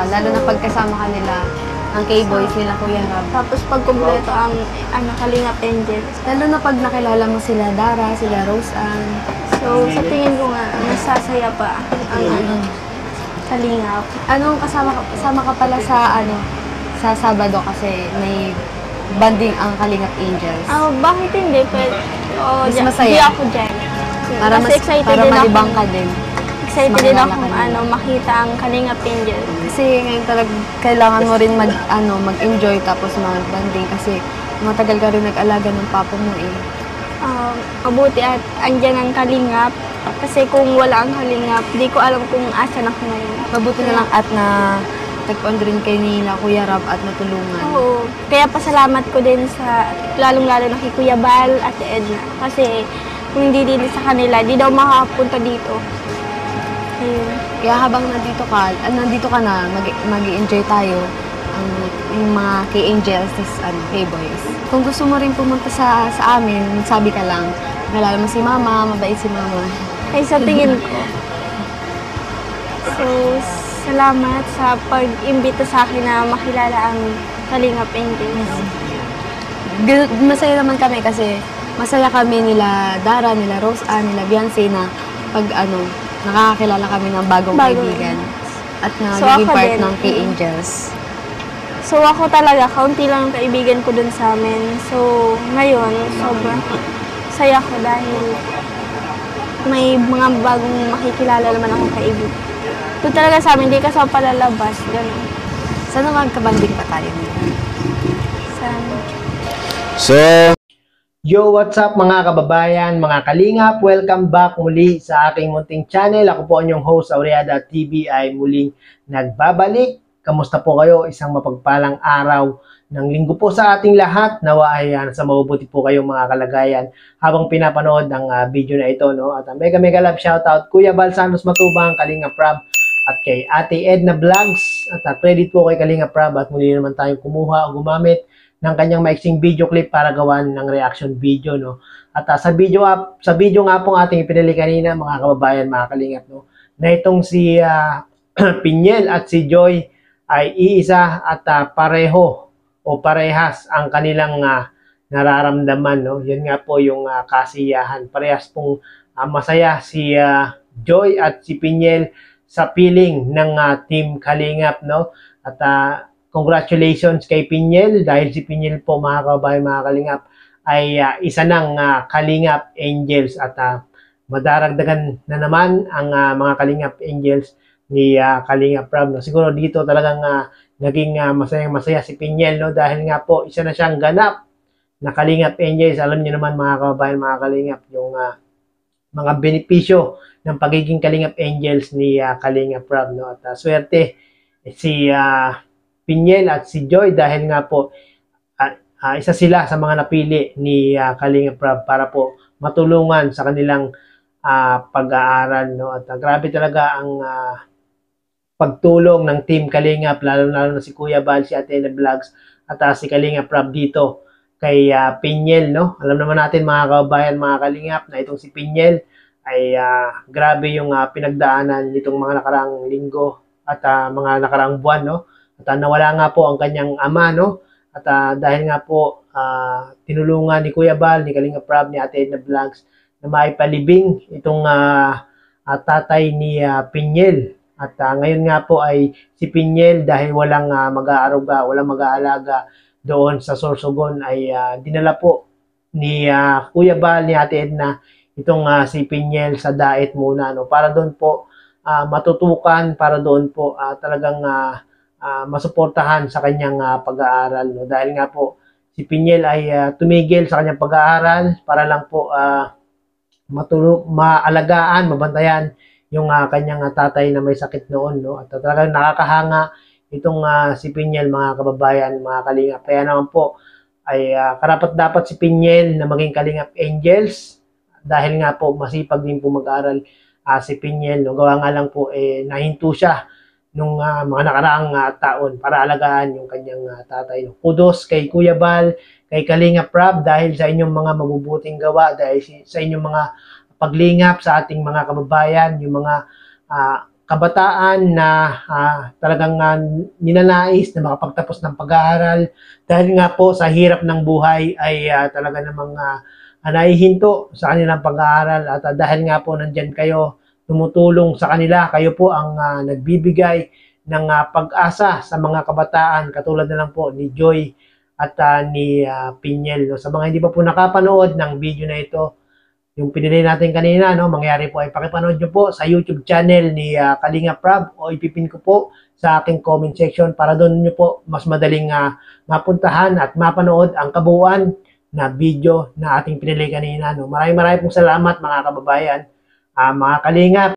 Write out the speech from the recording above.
talaga, lalo na pagkasama ka nila ang K-Boys nila Kuya Rab. Tapos pag kumpleto ang Kalingap Angels. Lalo na pag nakilala mo sila Dara, sila Rose Ann. So sa tingin ko nga, nasasaya pa ang Kalingap. Kasama ka pala sa sa Sabado kasi may banding ang Kalingap Angels. Bakit hindi? Pero, mas masaya. Di ako dyan. Para malibang ka din. Excited din ako makita ang Kalingap Angels. Kasi ngayon talaga kailangan mo rin mag-enjoy tapos mag-banding kasi matagal ka rin nag-alaga ng papa mo eh. Mabuti at andyan ang Kalingap. Kasi kung wala ang Kalingap, di ko alam kung asan ako ngayon. Mabuti na lang at tagpuan rin kayo nila Kuya Rab at natulungan. Oo. Kaya pasalamat ko din sa lalong-lalo na kay Kuya Bal at Edna. Kasi kung hindi din sa kanila, di daw makapunta dito. Ayun. Kaya habang nandito ka na, mag-i-enjoy tayo yung mga K-Angels, K-Boys. Kung gusto mo rin pumunta sa amin, sabi ka lang, kilala mo si Mama, mabait si Mama. Ay, sa tingin ko. So, salamat sa pag-imbita sa akin na makilala ang Kalingap Angels. Masaya naman kami kasi masaya kami nila Dara, nila Rose Ann, nila Beyonce na pag nakakakilala kami ng bagong kaibigan at nagiging part ng K-Angels. So ako talaga, kaunti lang ang kaibigan ko dun sa amin. So ngayon, sobrang saya ko dahil may mga bagong makikilala naman akong kaibigan. Doon talaga sa amin, hindi ka sa palalabas, gano'n. Sana magkabanding pa tayo nila. Sana. So, yo, what's up mga kababayan, mga kalingap? Welcome back muli sa aking munting channel. Ako po ang inyong host, Aureada TV, ay muling nagbabalik. Kamusta po kayo? Isang mapagpalang araw ng linggo po sa ating lahat. Nawa ay nasa mabubuti po kayong mga kalagayan habang pinapanood ang video na ito. No? At mega love shoutout Kuya Bal Santos Matubang, Kalingap Rab, at kay Ate Edna Vlogs. At credit po kay Kalingap Rab at muli naman tayong kumuha o gumamit ng kanyang maiksing video clip para gawan ng reaction video. No? At sa video nga pong ating ipinili kanina mga kababayan, mga Kalingap, no? Na itong si Pinyel at si Joy ay iisa at pareho o parehas ang kanilang nararamdaman. No? Yun nga po yung kasiyahan. Parehas pong masaya si Joy at si Pinyel sa piling ng Team Kalingap. No? At congratulations kay Pinyel dahil si Pinyel po mga kababayan, mga Kalingap ay isa ng Kalingap Angels at madaragdagan na naman ang mga Kalingap Angels ni Kalingap Rab. No? Siguro dito talagang naging masaya si Pinyel, no? Dahil nga po isa na siyang ganap na Kalingap Angels. Alam niyo naman mga kababayan, mga Kalingap, yung mga benepisyo ng pagiging Kalingap Angels ni Kalingap Rab. No? At swerte si Pinyel at si Joy dahil nga po isa sila sa mga napili ni Kalingap Rab para po matulungan sa kanilang pag-aaral. No? At grabe talaga ang pagtulong ng Team Kalingap, lalo na si Kuya Bal, si Ate Edna Vlogs, at si Kalingap Rab dito kay Pinyel. No? Alam naman natin mga kababayan, mga Kalingap, na itong si Pinyel ay grabe yung pinagdaanan nitong mga nakarang linggo at mga nakarang buwan. No? At nawala nga po ang kanyang ama. No? At dahil nga po tinulungan ni Kuya Bal, ni Kalingap Rab, ni Ate Edna Vlogs na maipalibing itong tatay ni Pinyel. At ngayon nga po ay si Pinyel dahil walang mag-aaruga, walang mag-aalaga doon sa Sorsogon ay dinala po ni Kuya Bal, ni Ate Edna itong si Pinyel sa Daet muna, no? Para doon po matutukan, para doon po talagang masuportahan sa kanyang pag-aaral. No? Dahil nga po si Pinyel ay tumigil sa kanyang pag-aaral para lang po maalagaan, mabantayan yung kanyang tatay na may sakit noon. No? At talagang nakakahanga itong si Pinyel, mga kababayan, mga Kalingap. Kaya naman po ay karapat-dapat si Pinyel na maging Kalingap Angels dahil nga po masipag din po mag-aral si Pinyel. No? Gawa nga lang po nahinto siya nung mga nakaraang taon para alagaan yung kanyang tatay. No? Kudos kay Kuya Bal, kay Kalingap Rab dahil sa inyong mga mabubuting gawa, dahil sa inyong mga paglingap sa ating mga kababayan, yung mga kabataan na talagang ninanais na makapagtapos ng pag-aaral dahil nga po sa hirap ng buhay ay talaga namang nahihinto sa kanilang pag-aaral at dahil nga po nandyan kayo tumutulong sa kanila, kayo po ang nagbibigay ng pag-asa sa mga kabataan katulad na lang po ni Joy at ni Pinyel. No? Sa mga hindi pa po nakapanood ng video na ito, yung pinili natin kanina, no, mangyari po ay pakipanood nyo po sa YouTube channel ni Kalinga Prab o ipipin ko po sa aking comment section para doon nyo po mas madaling mapuntahan at mapanood ang kabuuan na video na ating pinili kanina. No. Maraming pong salamat mga kababayan, mga Kalingap.